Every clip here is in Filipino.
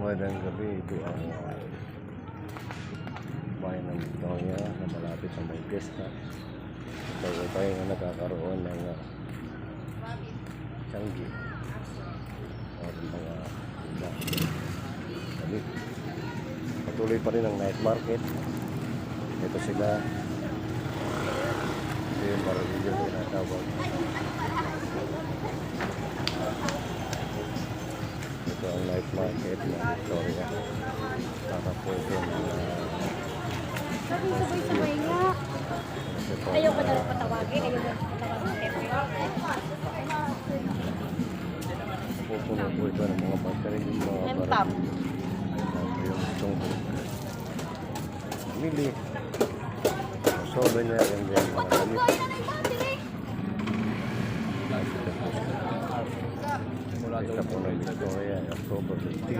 Magandang gabi, ito ang bayan ng Victoria na malapit sa may piyesta. Ito tayo na nagkakaroon ng tiyanggi at mga damit. Patuloy pa rin ang night market. Ito sila. Ito yung maraming yung tinatawag. Ito ang night market ng Victoria. Tapos yung sabay-sabay nga. Ayaw ka na lang patawagin. Ayaw na patawagin. pupuno po ito ng mga pagkarin yung mga M-Pop. yung tungkol. Mili. Souvenir and then mga damit. Ito po ng Victoria, October 15.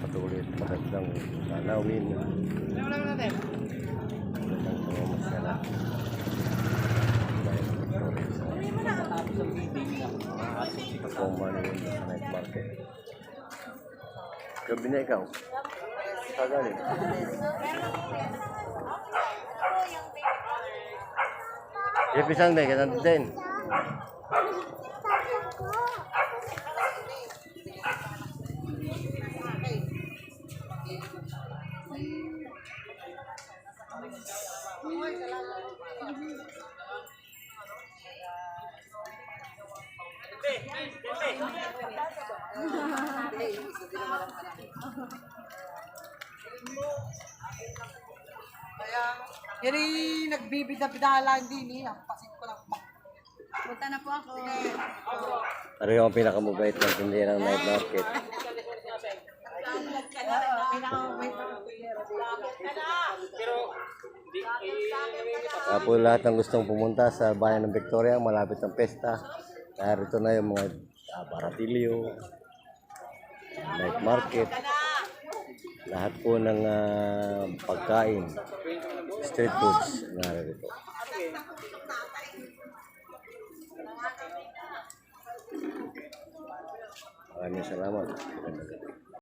Patuloy at magandang tanawin. Magandang pamamasala. Dahil Victoria sa Pumano yun sa night market. Gabi na ikaw. Kagaling. Pisang din, ganun din. Yan ay nagbibida-bidala din eh. Ang pasit ko lang. Punta na po ako. Ano yung pinakamabait ng tindera ng night market? Kaya po lahat ng gustong pumunta sa bayan ng Victoria, malapit ng pesta. Narito na yung mga baratilyo, night market, lahat po ng pagkain, street foods, narito. Maraming salamat.